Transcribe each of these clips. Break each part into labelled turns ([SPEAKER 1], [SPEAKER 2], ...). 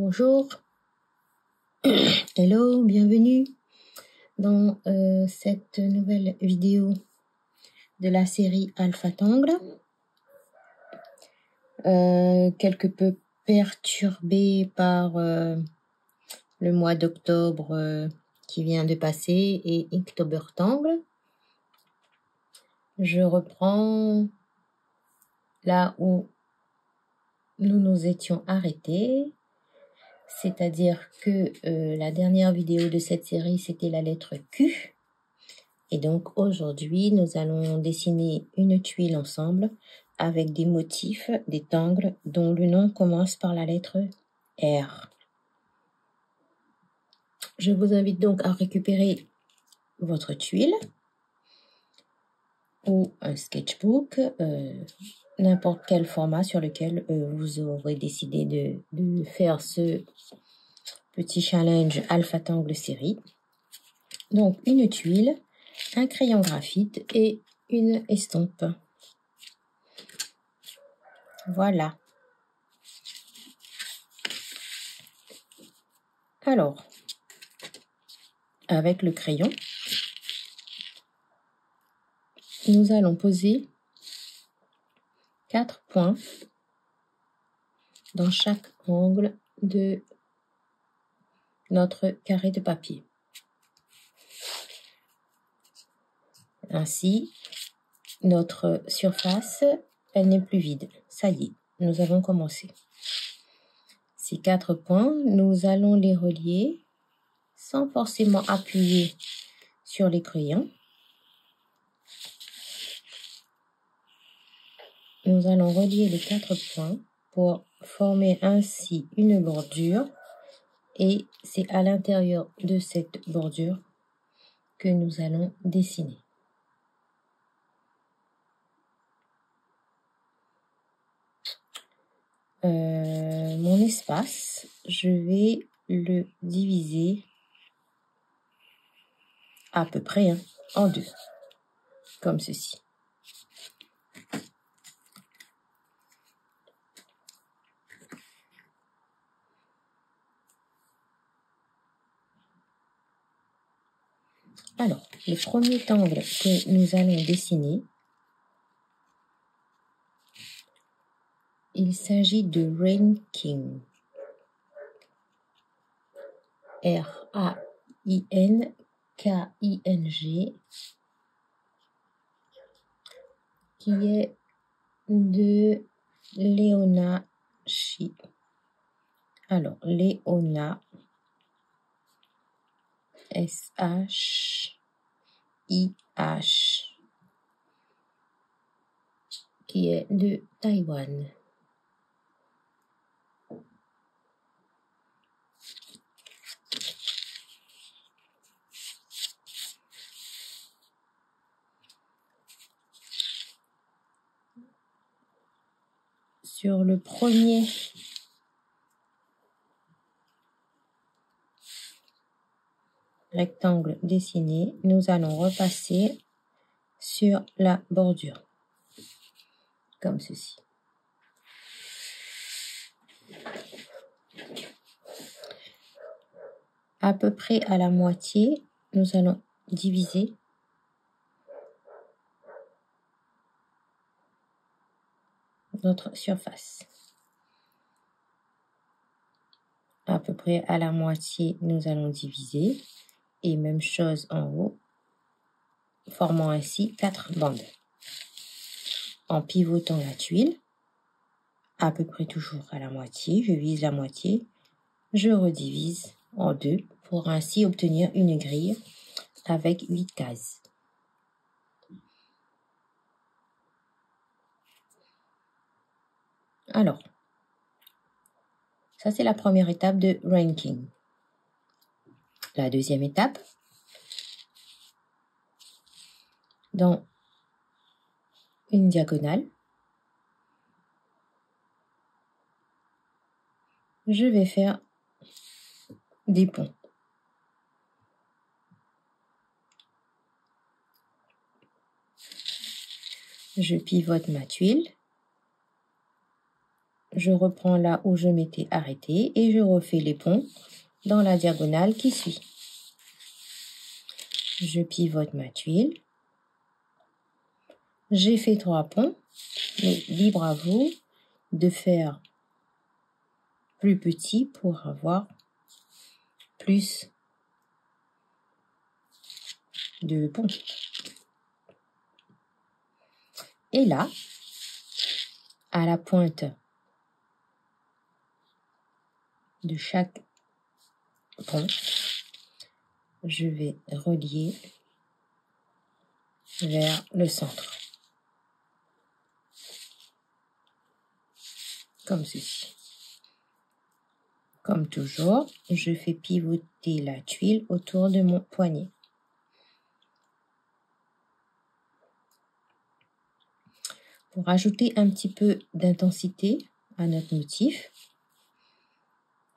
[SPEAKER 1] Bonjour, hello, bienvenue dans cette nouvelle vidéo de la série Alpha Tangle. Quelque peu perturbée par le mois d'octobre qui vient de passer et Inktober Tangle. Je reprends là où nous nous étions arrêtés. C'est-à-dire que la dernière vidéo de cette série, c'était la lettre Q. Et donc aujourd'hui, nous allons dessiner une tuile ensemble avec des motifs, des tangles dont le nom commence par la lettre R. Je vous invite donc à récupérer votre tuile ou un sketchbook, n'importe quel format sur lequel vous aurez décidé de faire ce petit challenge Alpha Tangle série. Donc une tuile, un crayon graphite et une estompe. Voilà. Alors, avec le crayon, nous allons poser 4 points dans chaque angle de notre carré de papier. Ainsi, notre surface, elle n'est plus vide. Ça y est, nous avons commencé. Ces 4 points, nous allons les relier sans forcément appuyer sur les crayons. Nous allons relier les 4 points pour former ainsi une bordure. Et c'est à l'intérieur de cette bordure que nous allons dessiner. Mon espace, je vais le diviser à peu près en deux, comme ceci. Alors, le premier angle que nous allons dessiner, il s'agit de Ranking. R-A-I-N-K-I-N-G, qui est de Léona Chi. Alors, Léona, S-H-I-H, qui est de Taïwan. Sur le premier rectangle dessiné, nous allons repasser sur la bordure, comme ceci. À peu près à la moitié, nous allons diviser notre surface. À peu près à la moitié, nous allons diviser. Et même chose en haut, formant ainsi 4 bandes. En pivotant la tuile, à peu près toujours à la moitié, je vise la moitié, je redivise en deux pour ainsi obtenir une grille avec 8 cases. Alors, ça c'est la première étape de Ranking. La deuxième étape, dans une diagonale, je vais faire des ponts. Je pivote ma tuile, je reprends là où je m'étais arrêtée et je refais les ponts dans la diagonale qui suit. Je pivote ma tuile. J'ai fait 3 ponts, mais libre à vous de faire plus petit pour avoir plus de ponts. Et là, à la pointe de chaque pont, je vais relier vers le centre. Comme ceci. Comme toujours, je fais pivoter la tuile autour de mon poignet. Pour ajouter un petit peu d'intensité à notre motif,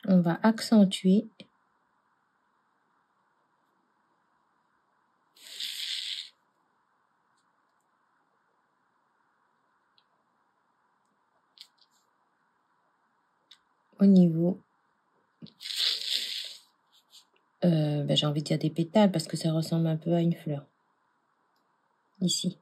[SPEAKER 1] on va accentuer au niveau, j'ai envie de dire des pétales parce que ça ressemble un peu à une fleur. Ici.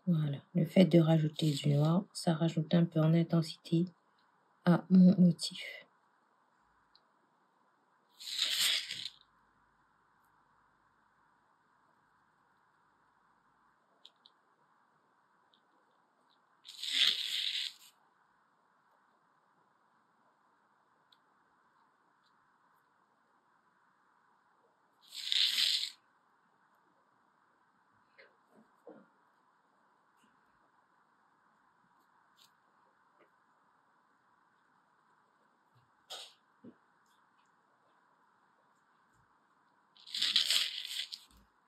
[SPEAKER 1] Voilà, le fait de rajouter du noir, ça rajoute un peu en intensité à mon motif.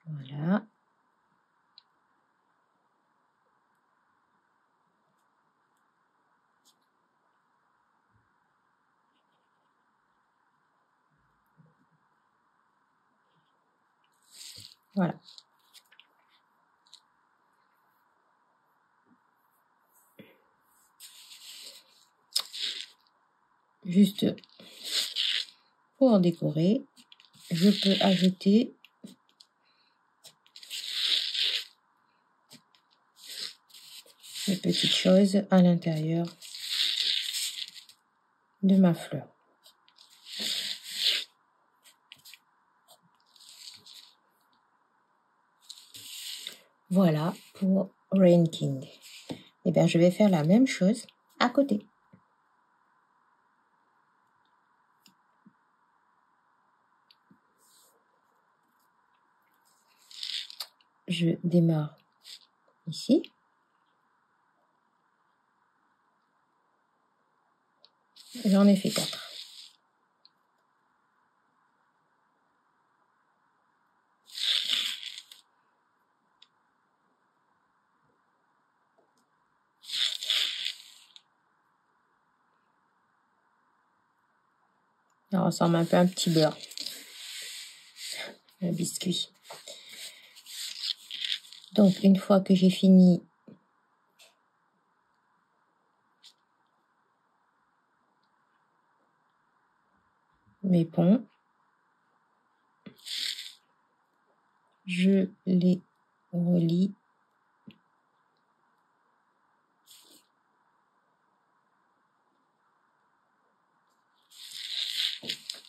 [SPEAKER 1] Voilà. Voilà. Juste pour décorer, je peux ajouter des petites choses à l'intérieur de ma fleur. Voilà pour Rain King. Et bien, je vais faire la même chose à côté. Je démarre ici. J'en ai fait 4. Ça ressemble un peu à un petit beurre. Un biscuit. Donc, une fois que j'ai fini mes ponts, je les relie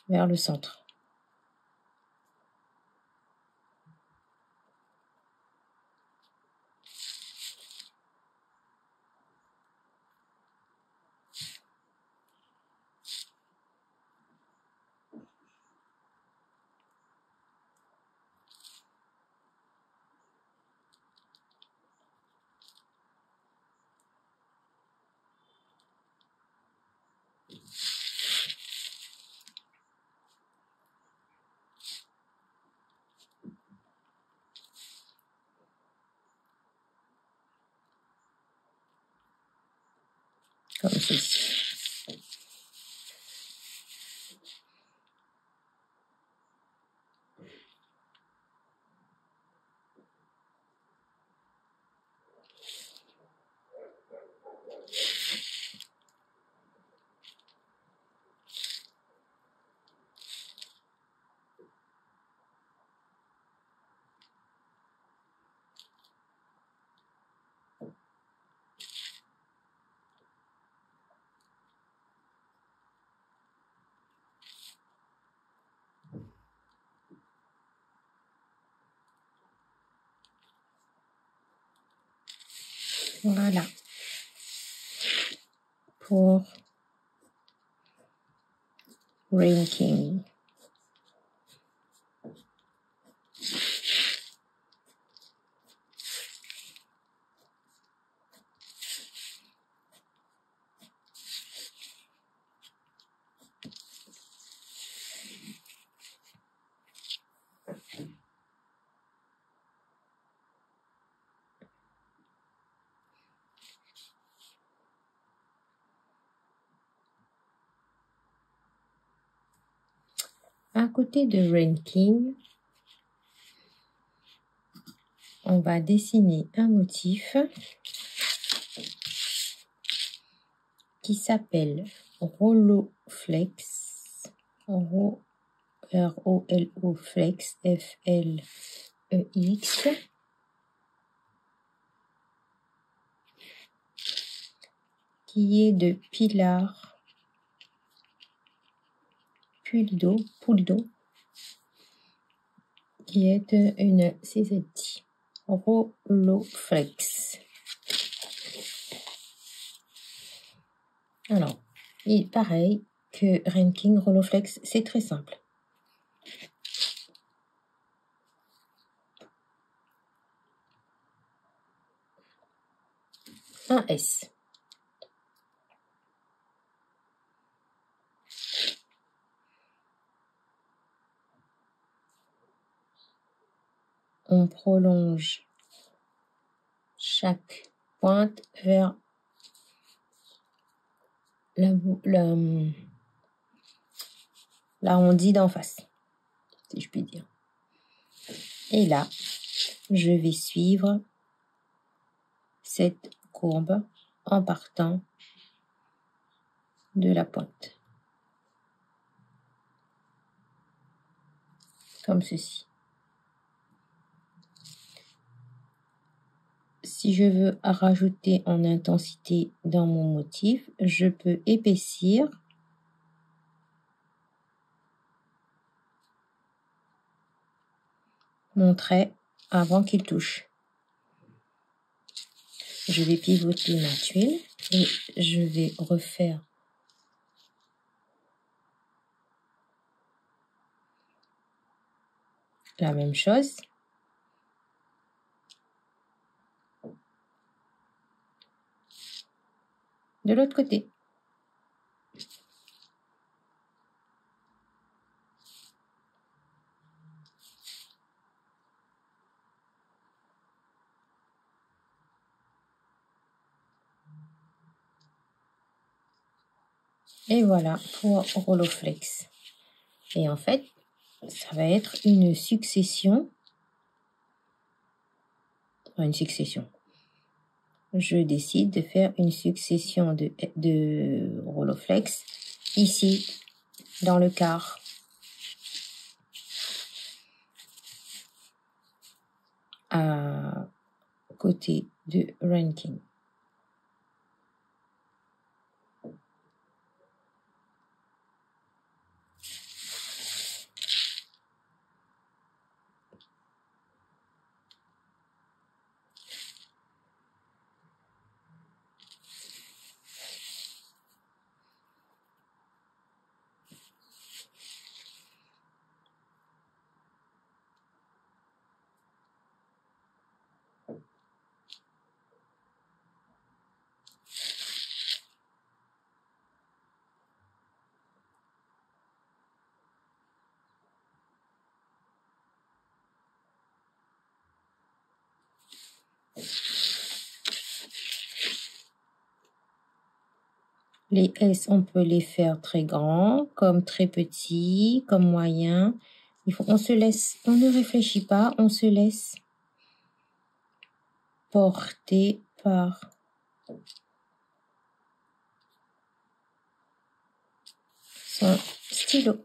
[SPEAKER 1] vers le centre. Comme ceci. Voilà. Pour Rain King. À côté de Rain King, on va dessiner un motif qui s'appelle Roloflex. R-O-L-O Flex, F-L-E-X. Qui est de Pilar Pulido, qui est une CZT. Roloflex. Alors, pareil que Rain King, Roloflex, c'est très simple. Un S. On prolonge chaque pointe vers l'arrondi d'en face, si je puis dire. Et là, je vais suivre cette courbe en partant de la pointe. Comme ceci. Si je veux rajouter en intensité dans mon motif, je peux épaissir mon trait avant qu'il touche. Je vais pivoter ma tuile et je vais refaire la même chose. De l'autre côté. Et voilà pour Roloflex. Et en fait, ça va être une succession. Une succession. Je décide de faire une succession de Roloflex ici, dans le quart. À côté de Rain King. Les S, on peut les faire très grands, comme très petits, comme moyens. On se laisse, on ne réfléchit pas, on se laisse porter par son stylo.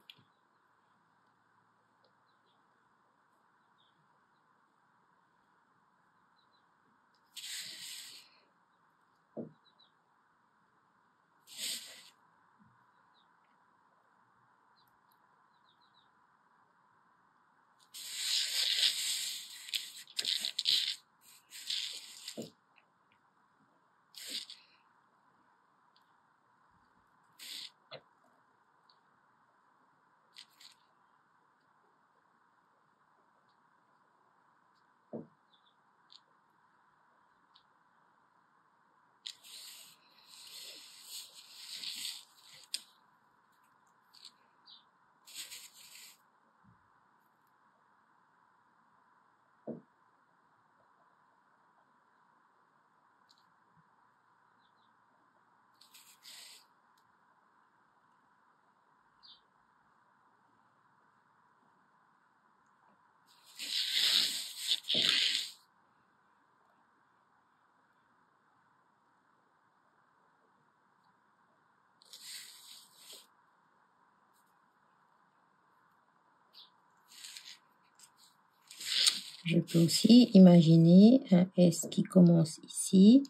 [SPEAKER 1] Je peux aussi imaginer un S qui commence ici,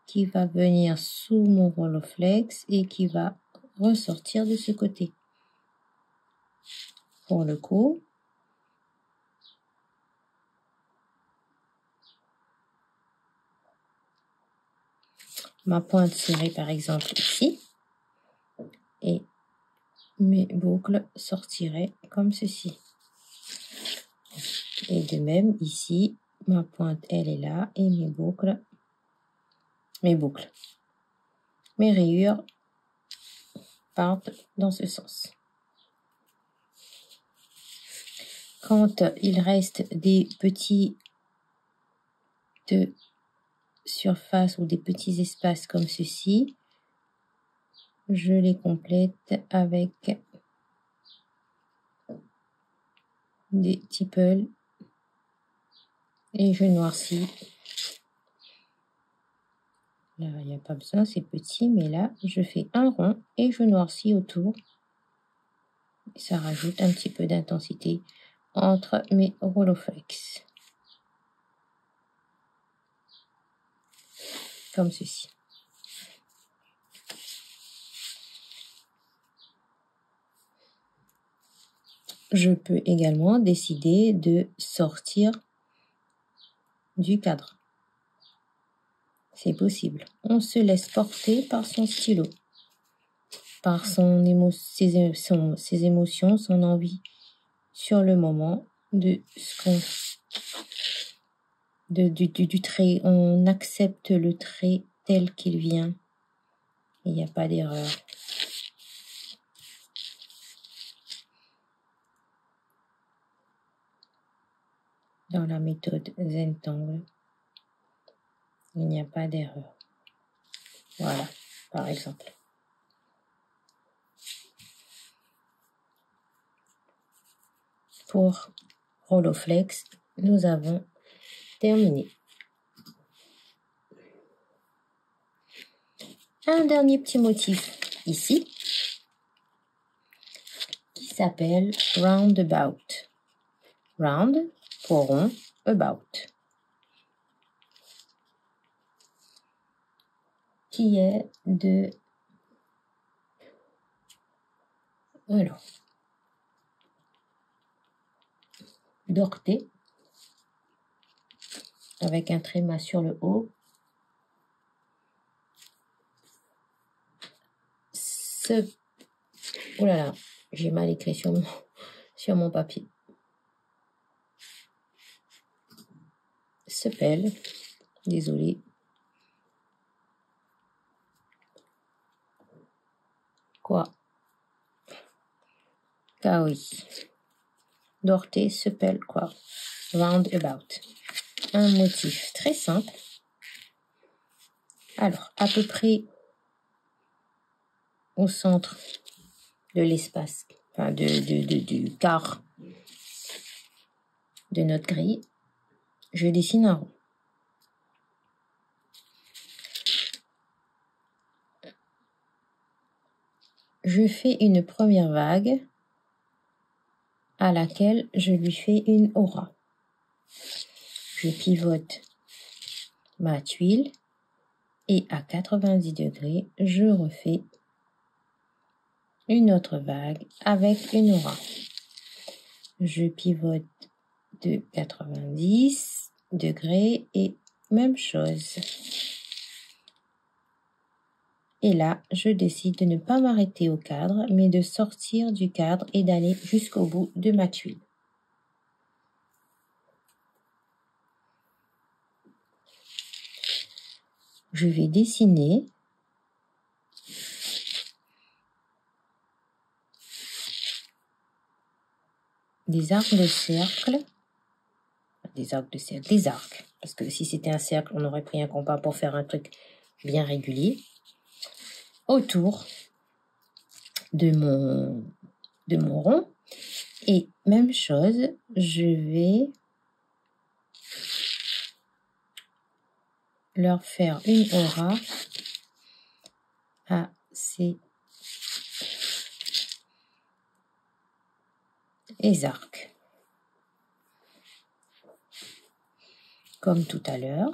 [SPEAKER 1] qui va venir sous mon Roloflex et qui va ressortir de ce côté. Pour le coup, ma pointe serait par exemple ici et mes boucles sortiraient comme ceci. Et de même ici, ma pointe elle est là et mes rayures partent dans ce sens. Quand il reste des petits de surface ou des petits espaces comme ceci, je les complète avec des tipples et je noircis. Là, il n'y a pas besoin, c'est petit, mais là, je fais un rond et je noircis autour. Ça rajoute un petit peu d'intensité entre mes Roloflex. Comme ceci. Je peux également décider de sortir du cadre. C'est possible. On se laisse porter par son stylo, par ses émotions, son envie sur le moment de du trait. On accepte le trait tel qu'il vient. Il n'y a pas d'erreur. Dans la méthode Zentangle, il n'y a pas d'erreur. Voilà, par exemple. Pour Roloflex, nous avons terminé. Un dernier petit motif ici qui s'appelle Roundabout. Round pour rond, about. Qui est de... Alors, d'orthé avec un tréma sur le haut. Oh là là, j'ai mal écrit sur mon papier. Sepel, désolé. Quoi? Kaoi. D'orthé, sepel, quoi? Roundabout. Un motif très simple. Alors, à peu près au centre de l'espace, enfin du quart de notre grille, je dessine un rond. Je fais une première vague à laquelle je lui fais une aura. Je pivote ma tuile et à 90 degrés, je refais une autre vague avec une aura. Je pivote de 90 degrés et même chose. Et là, je décide de ne pas m'arrêter au cadre, mais de sortir du cadre et d'aller jusqu'au bout de ma tuile. Je vais dessiner des arcs de cercle, des arcs, parce que si c'était un cercle, on aurait pris un compas pour faire un truc bien régulier, autour de mon rond. Et même chose, je vais leur faire une aura à ces arcs. comme tout à l'heure.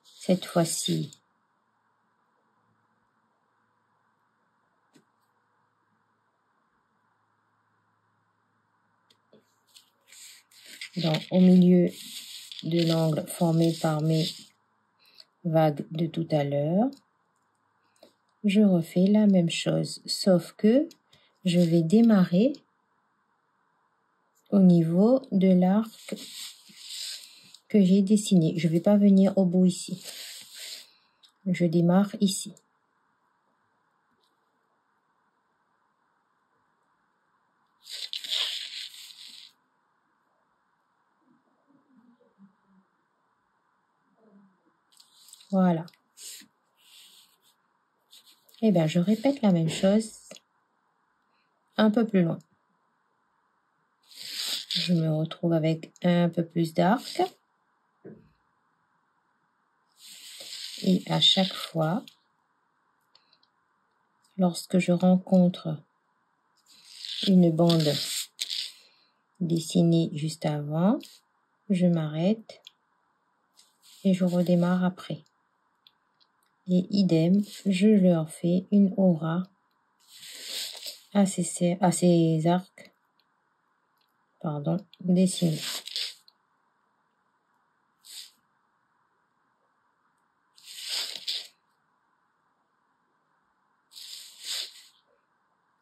[SPEAKER 1] Cette fois-ci, au milieu de l'angle formé par mes vagues de tout à l'heure, je refais la même chose, sauf que je vais démarrer au niveau de l'arc que j'ai dessiné. Je ne vais pas venir au bout ici. Je démarre ici. Voilà. Et bien, je répète la même chose un peu plus loin. Je me retrouve avec un peu plus d'arc. Et à chaque fois, lorsque je rencontre une bande dessinée juste avant, je m'arrête et je redémarre après. Et idem, je leur fais une aura à ces arcs dessinés.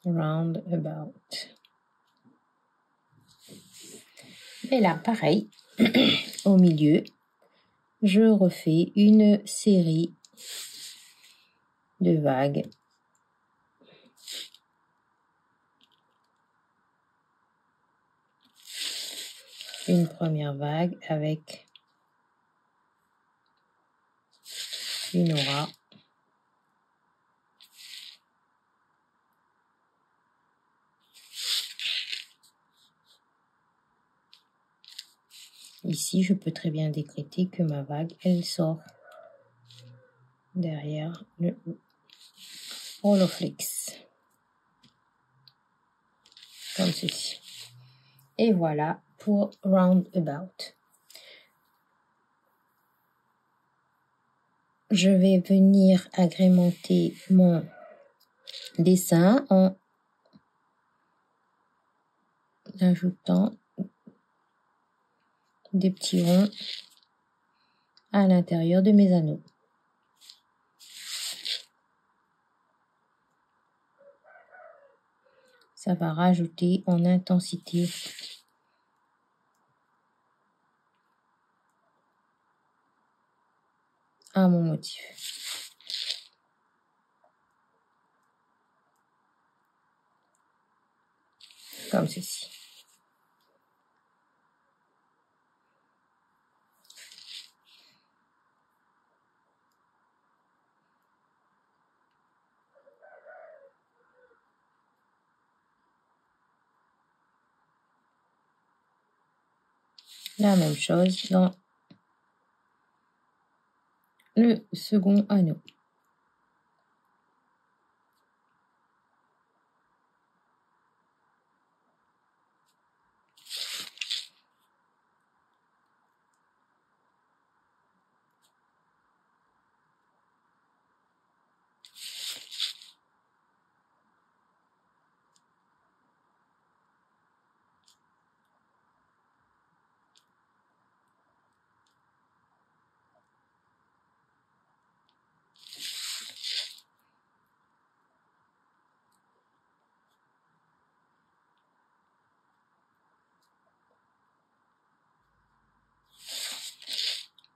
[SPEAKER 1] Roundabout. Et là, pareil, au milieu, je refais une série de vagues. Une première vague avec une aura. Ici, je peux très bien décréter que ma vague, elle sort derrière le Roloflex. Comme ceci. Et voilà pour Roundabout. Je vais venir agrémenter mon dessin en ajoutant des petits ronds à l'intérieur de mes anneaux. Ça va rajouter en intensité à mon motif. Comme ceci. La même chose dans le second anneau.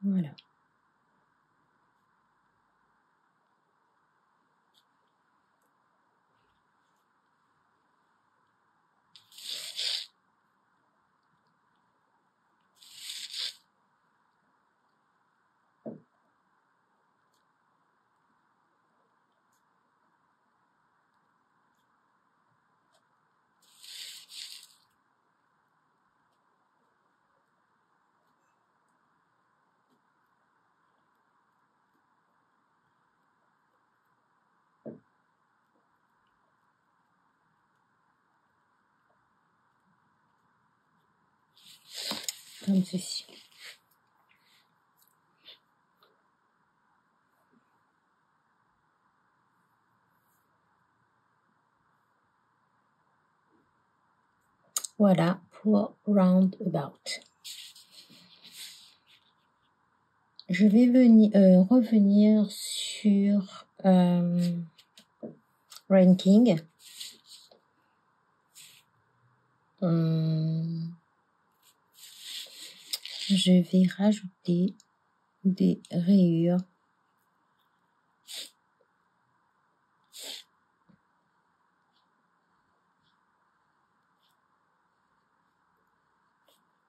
[SPEAKER 1] Voilà. Comme ceci. Voilà pour Roundabout. Je vais revenir sur Ranking. Je vais rajouter des rayures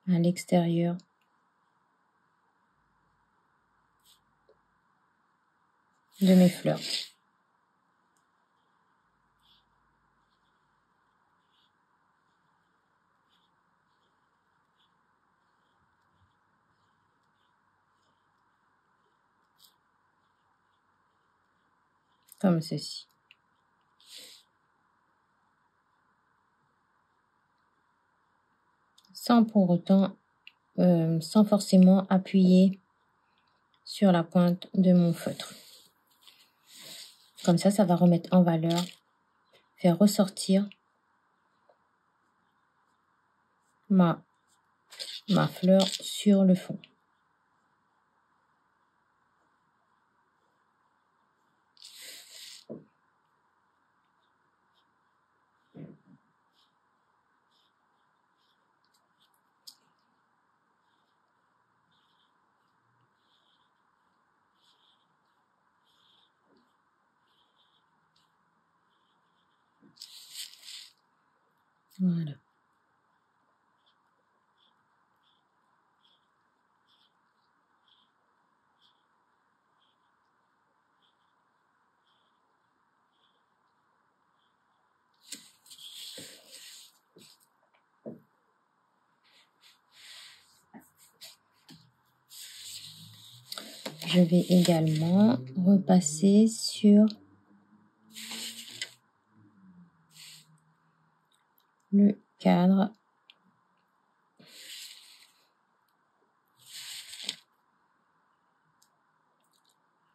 [SPEAKER 1] à l'extérieur de mes fleurs. Comme ceci. Sans pour autant, sans forcément appuyer sur la pointe de mon feutre. Comme ça va remettre en valeur, faire ressortir ma fleur sur le fond. Voilà. Je vais également repasser sur le cadre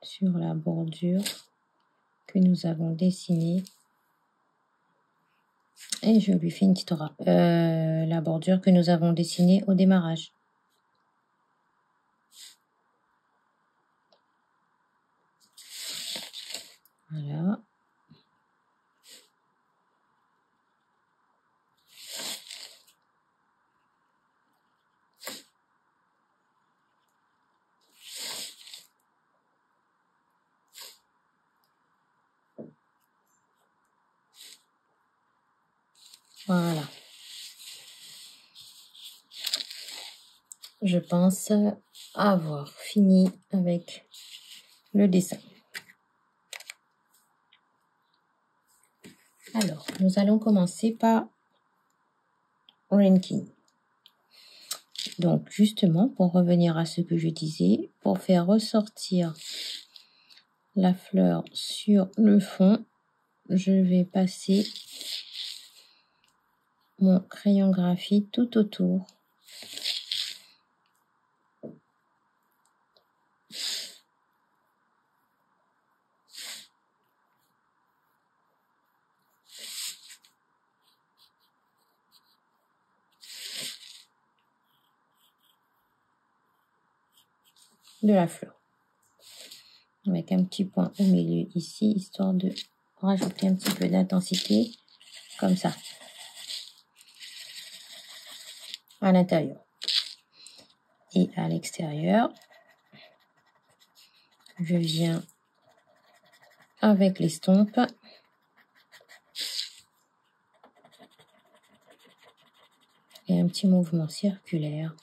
[SPEAKER 1] sur la bordure que nous avons dessinée et je lui fais une petite la bordure que nous avons dessinée au démarrage. Voilà. Voilà. Je pense avoir fini avec le dessin. Alors, nous allons commencer par Ranking. Donc, justement, pour revenir à ce que je disais, pour faire ressortir la fleur sur le fond, je vais passer mon crayon graphite tout autour. De la fleur. Avec un petit point au milieu ici, histoire de rajouter un petit peu d'intensité, comme ça, à l'intérieur. Et à l'extérieur, je viens avec l'estompe et un petit mouvement circulaire,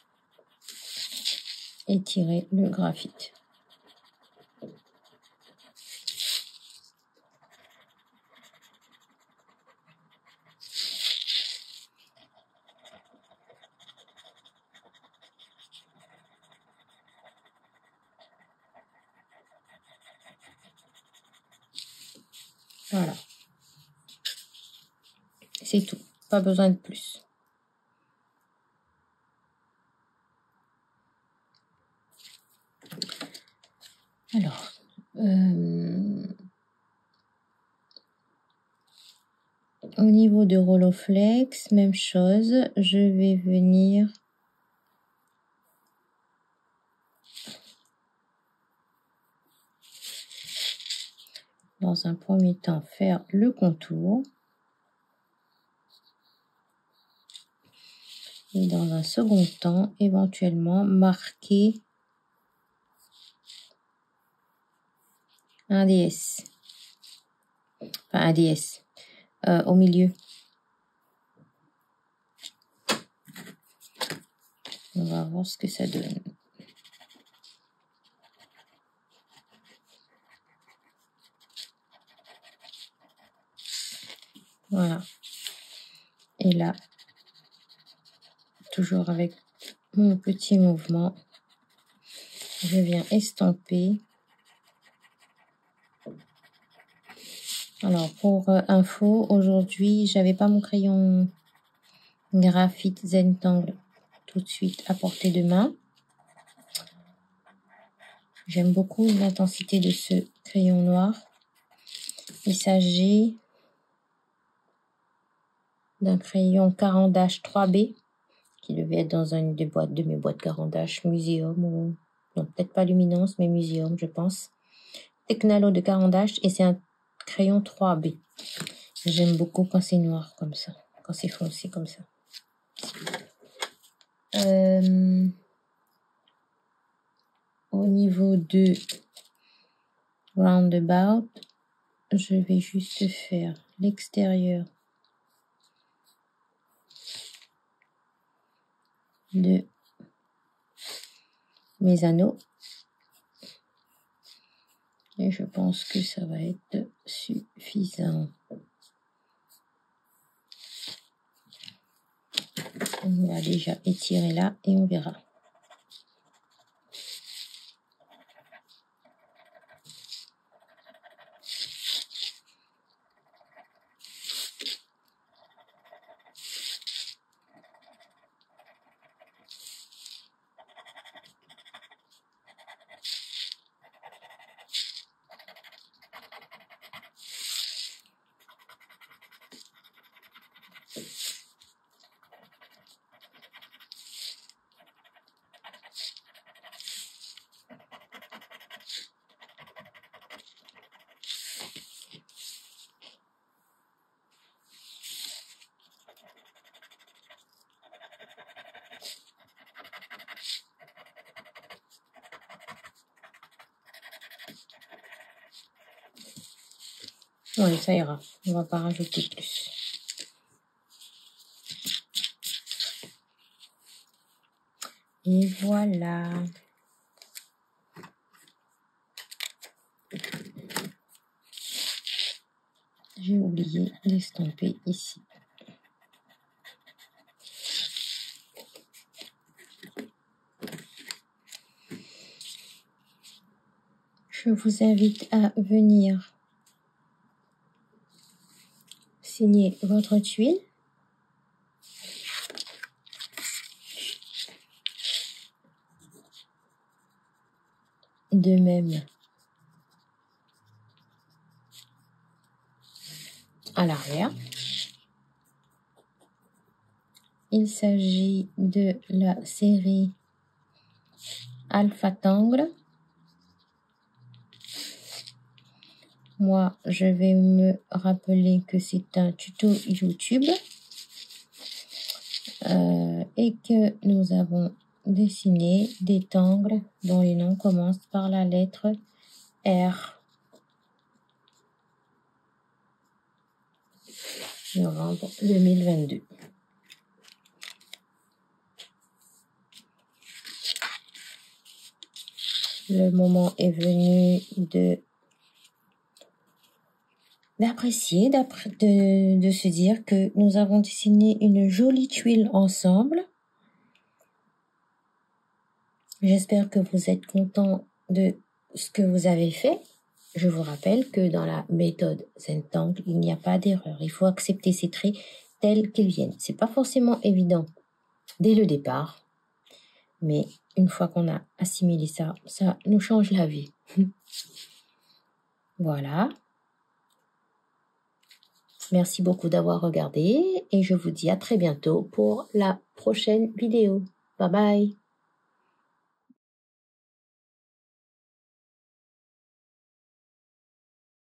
[SPEAKER 1] étirer le graphite. Voilà. C'est tout. Pas besoin de plus. Alors, au niveau de Roloflex, même chose. Je vais venir dans un premier temps faire le contour. Et dans un second temps, éventuellement, marquer un DS. Enfin, un DS. Au milieu. On va voir ce que ça donne. Voilà. Et là, toujours avec mon petit mouvement, je viens estomper. Alors, pour info, aujourd'hui, j'avais pas mon crayon graphite Zentangle tout de suite à portée de main. J'aime beaucoup l'intensité de ce crayon noir. Il s'agit d'un crayon Caran-d'Ache 3B qui devait être dans une des boîtes de mes boîtes Caran-d'Ache Muséum ou non, peut-être pas Luminance, mais Muséum, je pense. Technalo de Caran-d'Ache et c'est un crayon 3B. J'aime beaucoup quand c'est noir comme ça, quand c'est foncé comme ça. Au niveau de Roundabout, je vais juste faire l'extérieur de mes anneaux. Et je pense que ça va être suffisant. On va déjà étirer là et on verra. Oui, ça ira. On va pas rajouter plus. Et voilà. J'ai oublié d'estomper ici. Je vous invite à venir signer votre tuile. De même à l'arrière. Il s'agit de la série Alpha Tangle. Moi, je vais me rappeler que c'est un tuto YouTube et que nous avons dessiné des tangles dont les noms commencent par la lettre R. Novembre 2022. Le moment est venu d'apprécier, de se dire que nous avons dessiné une jolie tuile ensemble. J'espère que vous êtes content de ce que vous avez fait. Je vous rappelle que dans la méthode Zentangle, il n'y a pas d'erreur. Il faut accepter ces traits tels qu'ils viennent. C'est pas forcément évident dès le départ, mais une fois qu'on a assimilé ça, ça nous change la vie. Voilà. Merci beaucoup d'avoir regardé et je vous dis à très bientôt pour la prochaine vidéo. Bye bye.